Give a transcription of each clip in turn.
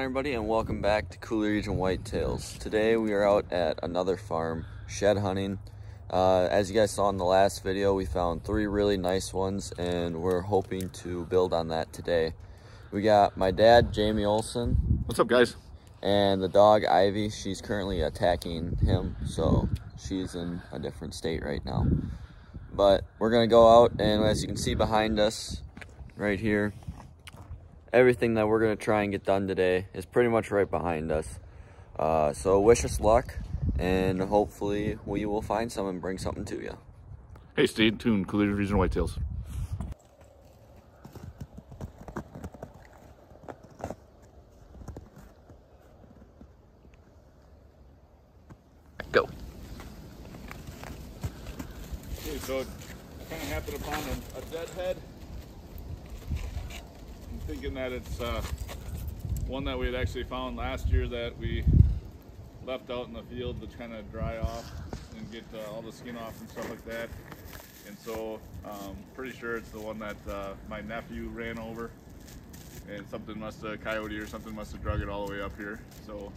everybody, and welcome back to Coulee Region Whitetails. Today we are out at another farm, shed hunting. As you guys saw in the last video, we found 3 really nice ones, and we're hoping to build on that today. We got my dad, Jamie Olson. What's up, guys? And the dog, Ivy. She's currently attacking him, so she's in a different state right now. But we're gonna go out, and as you can see behind us, right here, everything that we're going to try and get done today is pretty much right behind us. So wish us luck, and hopefully we will find some and bring something to you. Hey, stay tuned, Coulee Region Whitetails. Go. Okay, so it kind of happened upon a dead head. Thinking that it's one that we had actually found last year that we left out in the field to kind of dry off and get all the skin off and stuff like that. And so pretty sure it's the one that my nephew ran over, and something a coyote or something must have drug it all the way up here. So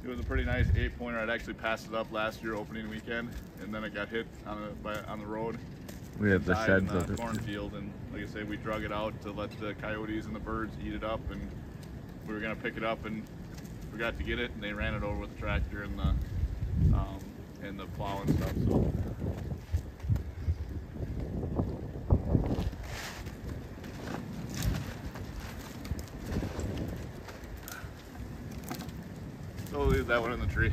it was a pretty nice 8-pointer. I'd actually passed it up last year opening weekend, and then it got hit on the road. We have the sheds in the cornfield, and like I say, we drug it out to let the coyotes and the birds eat it up, and we were gonna pick it up and forgot to get it, and they ran it over with the tractor and the plow and stuff. So we'll leave that one in the tree.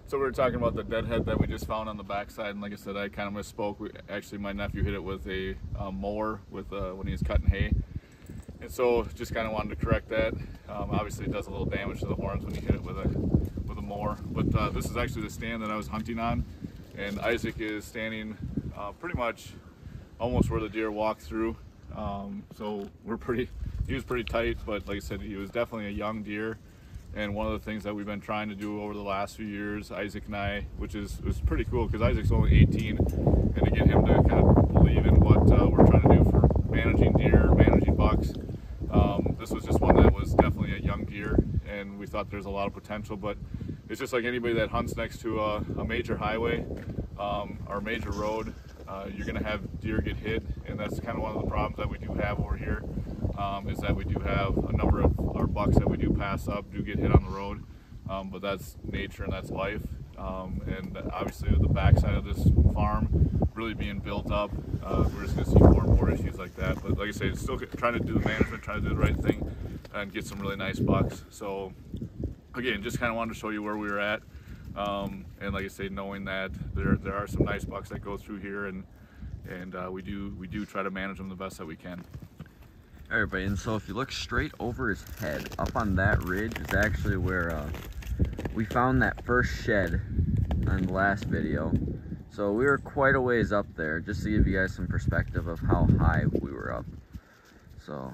So we were talking about the dead head that we just found on the backside, and like I said, I kind of misspoke. Actually, my nephew hit it with a mower when he was cutting hay, and so just kind of wanted to correct that. Obviously, it does a little damage to the horns when you hit it with a mower. But this is actually the stand that I was hunting on, and Isaac is standing pretty much almost where the deer walked through. So he was pretty tight, but like I said, he was definitely a young deer. And one of the things that we've been trying to do over the last few years, Isaac and I, which was pretty cool because Isaac's only 18, and to get him to kind of believe in what we're trying to do for managing deer, managing bucks. This was just one that was definitely a young deer, and we thought there's a lot of potential, but it's just like anybody that hunts next to a major highway or a major road, you're gonna have deer get hit, and that's kind of one of the problems that we do have over here. Is that we do have a number of our bucks that we do pass up do get hit on the road, but that's nature and that's life. And obviously with the backside of this farm really being built up, we're just going to see more and more issues like that. But like I say, still trying to do the management, trying to do the right thing, and get some really nice bucks. So again, just kind of wanted to show you where we were at, and like I say, knowing that there are some nice bucks that go through here, and we do try to manage them the best that we can. Everybody, and so if you look straight over his head, up on that ridge is actually where we found that first shed on the last video. So we were quite a ways up there, just to give you guys some perspective of how high we were up. So,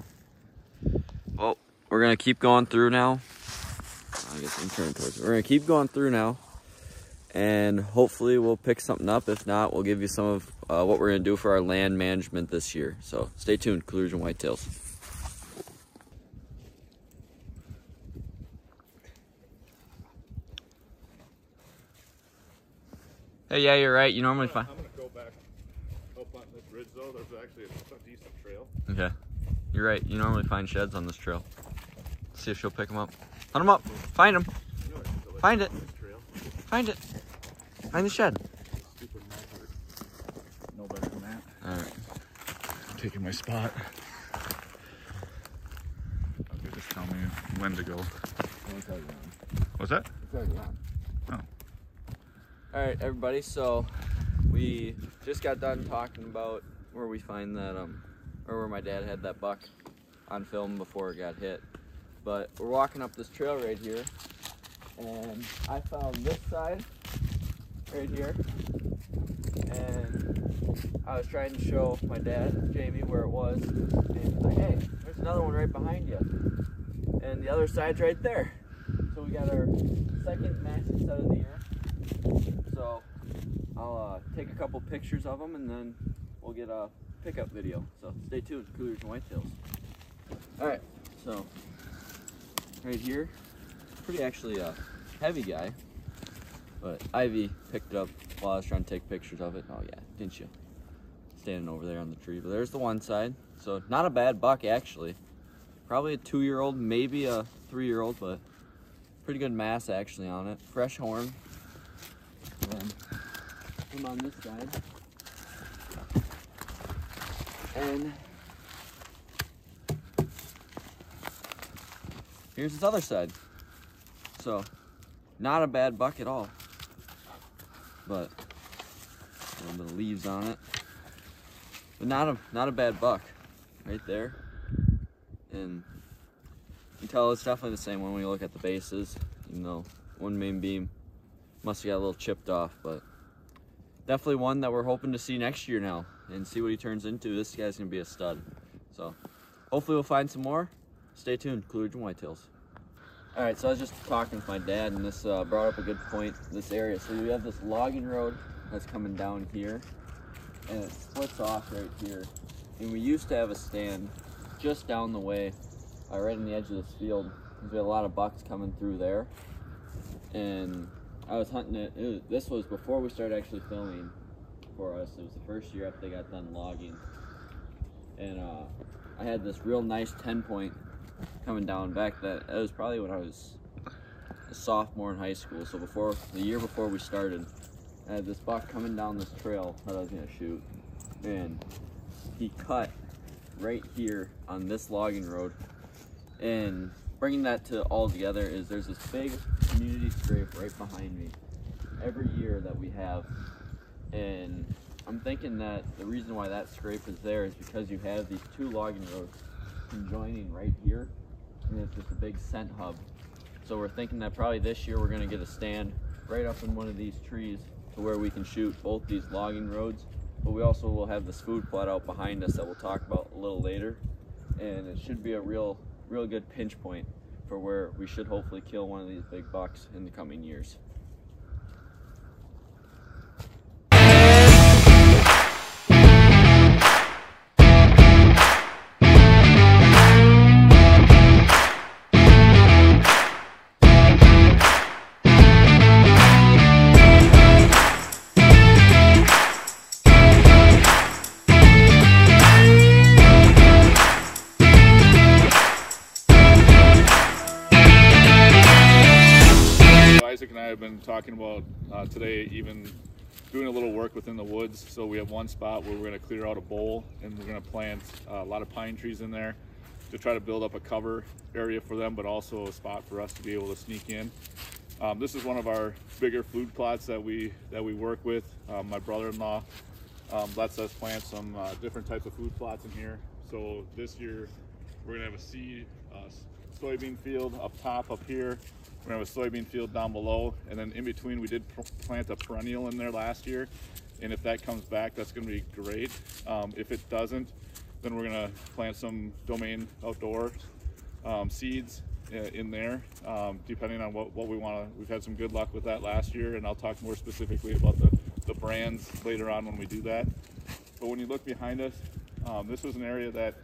well, we're gonna keep going through now. I guess I'm turning towards it. We're gonna keep going through now, and hopefully we'll pick something up. If not, we'll give you some of what we're gonna do for our land management this year. So stay tuned, Coulee Region Whitetails. Hey, yeah, you're right. You normally find. I'm gonna go back up on this ridge though. There's actually a decent trail. Okay, you're right. You normally find sheds on this trail. Let's see if she'll pick them up. Hunt them up. Find them. Find it. Find it. Find the shed. Stupid method. No better than that. All right. I'm taking my spot. Okay, just tell me when to go. What's that? Oh. All right, everybody. So we just got done talking about where we find that, or where my dad had that buck on film before it got hit. But we're walking up this trail right here, and I found this side right here, and I was trying to show my dad, Jamie, where it was, and he's like, hey, there's another one right behind you, and the other side's right there. So we got our second massive set of the year. So I'll take a couple pictures of them, and then we'll get a pickup video. So stay tuned, Coulee Region Whitetails. All right, so right here. Pretty actually heavy guy, but Ivy picked it up while I was trying to take pictures of it. Oh yeah, didn't you? Standing over there on the tree. But there's the one side. So not a bad buck actually. Probably a 2-year-old, maybe a 3-year-old, but pretty good mass actually on it. Fresh horn. And then I'm on this side. And here's this other side. So not a bad buck at all. But a little bit of leaves on it. But not a bad buck right there. And you can tell it's definitely the same one when you look at the bases. You know, one main beam must have got a little chipped off, but definitely one that we're hoping to see next year now and see what he turns into. This guy's gonna be a stud. So hopefully we'll find some more. Stay tuned, Coolidge and Whitetails. All right, so I was just talking with my dad, and this brought up a good point, this area. So we have this logging road that's coming down here, and it splits off right here. And we used to have a stand just down the way, right in the edge of this field, because we had a lot of bucks coming through there. And I was hunting it. This was before we started actually filming for us. It was the first year after they got done logging. And I had this real nice 10-point coming down back. That it was probably when I was a sophomore in high school. So the year before we started, I had this buck coming down this trail that I was gonna shoot, and he cut right here on this logging road. And bringing that to all together is there's this big community scrape right behind me every year that we have, and I'm thinking that the reason why that scrape is there is because you have these 2 logging roads conjoining right here, and it's just a big scent hub. So we're thinking that probably this year we're going to get a stand right up in one of these trees to where we can shoot both these logging roads, but we also will have this food plot out behind us that we'll talk about a little later, and it should be a real good pinch point for where we should hopefully kill one of these big bucks in the coming years. Isaac and I have been talking about today even doing a little work within the woods. So we have one spot where we're going to clear out a bowl, and we're going to plant a lot of pine trees in there to try to build up a cover area for them, but also a spot for us to be able to sneak in. This is one of our bigger food plots that we work with. My brother-in-law lets us plant some different types of food plots in here. So this year we're going to have a seed soybean field up top up here. We're gonna have a soybean field down below, and then in between we did plant a perennial in there last year, and if that comes back, that's gonna be great. If it doesn't, then we're gonna plant some domain outdoor seeds in there, depending on what we want to. We've had some good luck with that last year, and I'll talk more specifically about the brands later on when we do that. But when you look behind us, this was an area that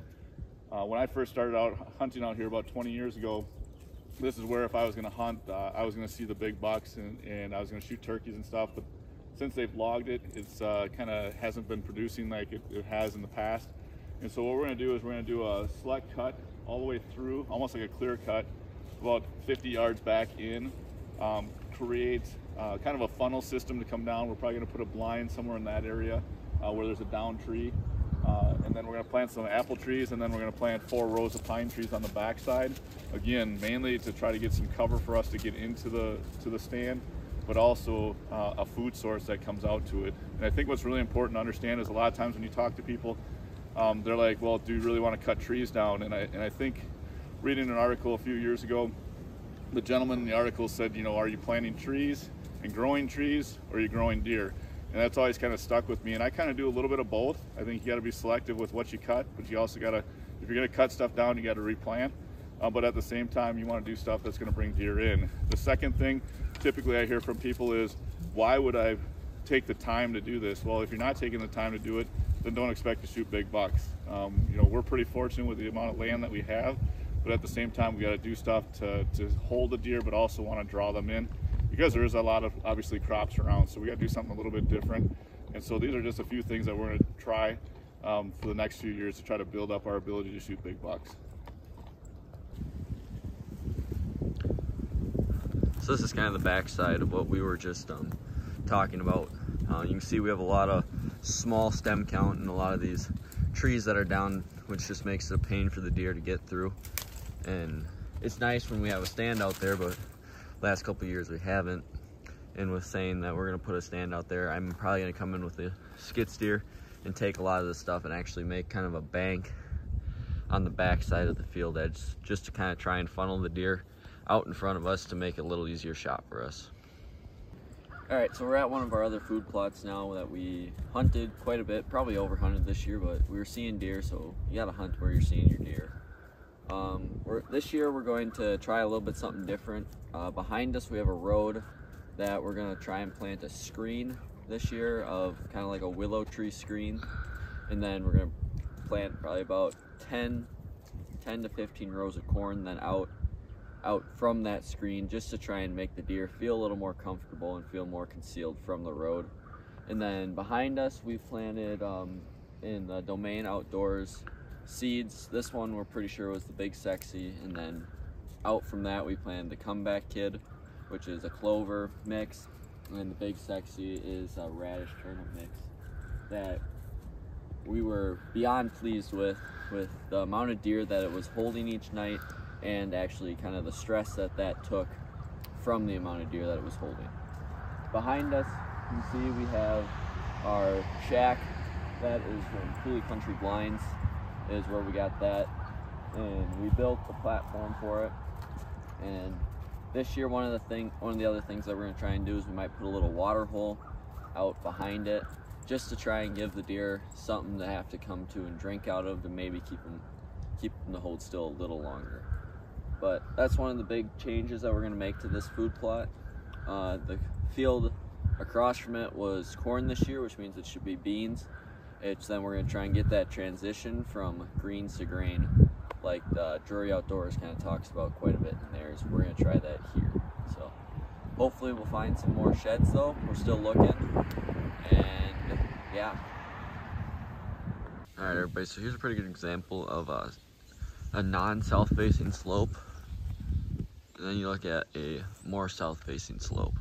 when I first started out hunting out here about 20 years ago, this is where if I was going to hunt, I was going to see the big bucks, and I was going to shoot turkeys and stuff. But since they've logged it, it's kind of hasn't been producing like it has in the past. And so what we're going to do is we're going to do a select cut all the way through, almost like a clear cut, about 50 yards back in, create kind of a funnel system to come down. We're probably going to put a blind somewhere in that area where there's a down tree. And then we're going to plant some apple trees, and then we're going to plant 4 rows of pine trees on the backside. Again, mainly to try to get some cover for us to get into the stand, but also a food source that comes out to it. And I think what's really important to understand is a lot of times when you talk to people, they're like, well, do you really want to cut trees down? And I think reading an article a few years ago, the gentleman in the article said, you know, are you planting trees and growing trees, or are you growing deer? And that's always kind of stuck with me. And I kind of do a little bit of both. I think you got to be selective with what you cut, but you also got to, if you're going to cut stuff down, you got to replant. But at the same time, you want to do stuff that's going to bring deer in. The second thing typically I hear from people is, why would I take the time to do this? Well, if you're not taking the time to do it, then don't expect to shoot big bucks. You know, we're pretty fortunate with the amount of land that we have. but at the same time we got to do stuff to hold the deer, but also want to draw them in, because there is a lot of obviously crops around, so we got to do something a little bit different. And so these are just a few things that we're going to try for the next few years to try to build up our ability to shoot big bucks. So this is kind of the backside of what we were just talking about. You can see we have a lot of small stem count and a lot of these trees that are down, which just makes it a pain for the deer to get through. And it's nice when we have a stand out there, but last couple of years we haven't. And with saying that we're gonna put a stand out there, I'm probably gonna come in with the skid steer and take a lot of this stuff and actually make kind of a bank on the back side of the field edge, just to kind of try and funnel the deer out in front of us to make it a little easier shot for us. All right, so we're at one of our other food plots now that we hunted quite a bit, probably over hunted this year, but we were seeing deer, so you gotta hunt where you're seeing your deer. This year we're going to try a little bit something different. Behind us we have a road that we're gonna try and plant a screen this year of kind of like a willow tree screen, and then we're gonna plant probably about 10 to 15 rows of corn, then out from that screen, just to try and make the deer feel a little more comfortable and feel more concealed from the road. And then behind us we planted in the Domain Outdoors seeds. This one we're pretty sure was the Big Sexy, and then out from that we planted the Comeback Kid, which is a clover mix, and the Big Sexy is a radish turnip mix that we were beyond pleased with the amount of deer that it was holding each night, and actually kind of the stress that took from the amount of deer that it was holding. Behind us, you can see we have our shack. That is from Cooley Country Blinds, is where we got that, and we built the platform for it. And this year, one of the other things that we're gonna try and do is we might put a little water hole out behind it, just to try and give the deer something to have to come to and drink out of, to maybe keep them to hold still a little longer. But that's one of the big changes that we're gonna make to this food plot. The field across from it was corn this year, which means it should be beans. Then we're gonna try and get that transition from greens to grain, like the Drury Outdoors kind of talks about quite a bit in theirs. We're gonna try that here. So hopefully we'll find some more sheds though. We're still looking, and yeah. All right, everybody, so here's a pretty good example of a non-south facing slope. And then you look at a more south facing slope.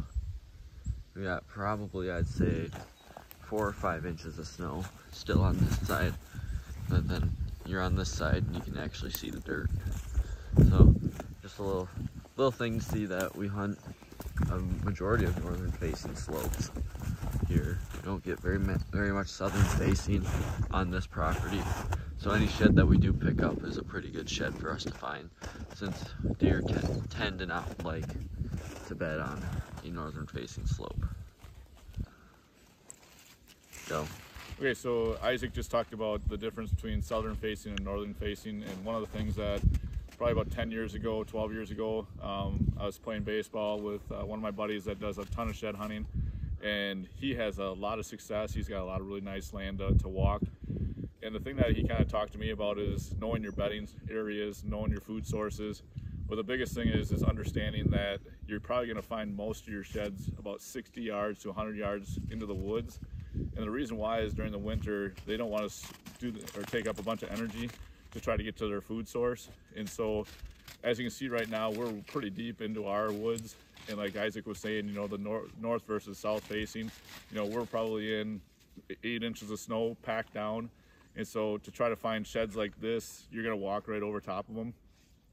We got probably, I'd say, 4 or 5 inches of snow still on this side, but then you're on this side and you can actually see the dirt. So just a little thing to see that we hunt a majority of northern facing slopes here. We don't get very much southern facing on this property, so any shed that we do pick up is a pretty good shed for us to find, since deer tend to not like to bed on a northern facing slope. Go. Okay, so Isaac just talked about the difference between southern facing and northern facing, and one of the things that probably about 10 years ago, 12 years ago, I was playing baseball with one of my buddies that does a ton of shed hunting, and he has a lot of success. He's got a lot of really nice land to walk. And the thing that he kind of talked to me about is knowing your bedding areas, knowing your food sources. But the biggest thing is understanding that you're probably going to find most of your sheds about 60 yards to 100 yards into the woods. And the reason why is during the winter, they don't want to take up a bunch of energy to try to get to their food source. And so, as you can see right now, we're pretty deep into our woods. And like Isaac was saying, you know, the north versus south facing, you know, we're probably in 8 inches of snow packed down. And so to try to find sheds like this, you're gonna walk right over top of them.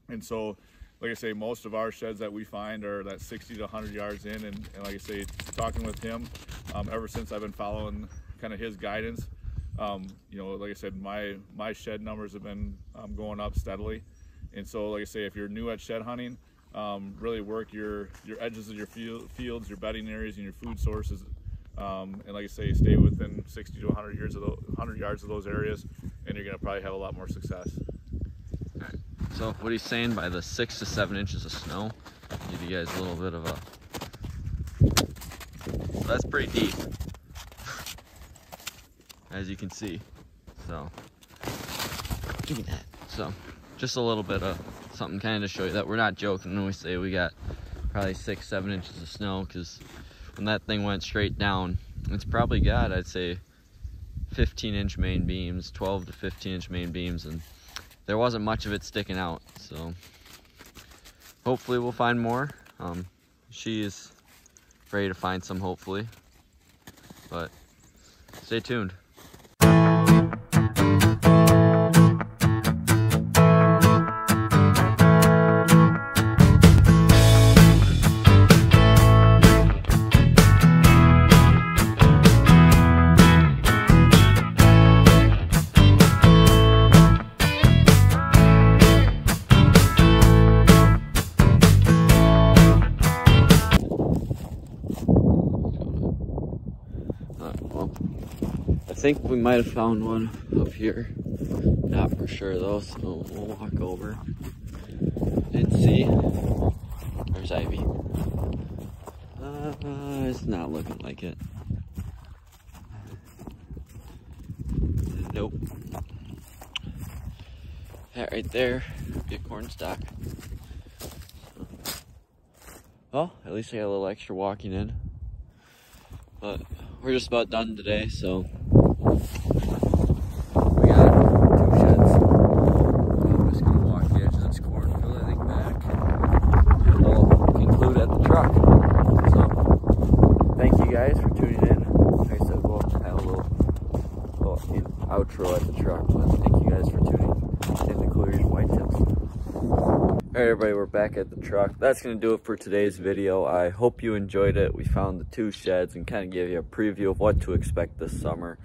And so, like I say, most of our sheds that we find are that 60 to 100 yards in. And like I say, talking with him, ever since I've been following kind of his guidance, you know, like I said, my shed numbers have been going up steadily. And so, like I say, if you're new at shed hunting, really work your edges of your fields, your bedding areas, and your food sources. And like I say, stay within 60 to 100 yards of those areas, and you're gonna probably have a lot more success. All right. So what he's saying by the 6 to 7 inches of snow, give you guys a little bit of so that's pretty deep, as you can see. So give me that. So just a little bit of something kind of to show you that we're not joking when we say we got probably 6-7 inches of snow, because when that thing went straight down, it's probably got, I'd say, 15-inch main beams, 12 to 15-inch main beams, and there wasn't much of it sticking out. So hopefully we'll find more. She is ready to find some, hopefully, but stay tuned. I think we might have found one up here. Not for sure though, so we'll walk over and see. There's Ivy. It's not looking like it. Nope. That right there, big corn stalk. Well, at least I got a little extra walking in. But we're just about done today, so we got 2 sheds. I'm just gonna walk the edge of this cornfield, I think, back, and we'll conclude at the truck. So thank you guys for tuning in. Like I said, we'll have a little outro at the truck, but thank you guys for tuning in to Clear Your Whitetails. Alright everybody, we're back at the truck. That's going to do it for today's video. I hope you enjoyed it. We found the 2 sheds and kind of gave you a preview of what to expect this summer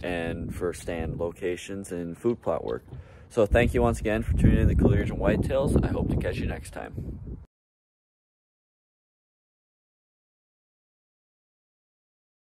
and for stand locations and food plot work. So thank you once again for tuning in to Colliers and Whitetails. I hope to catch you next time.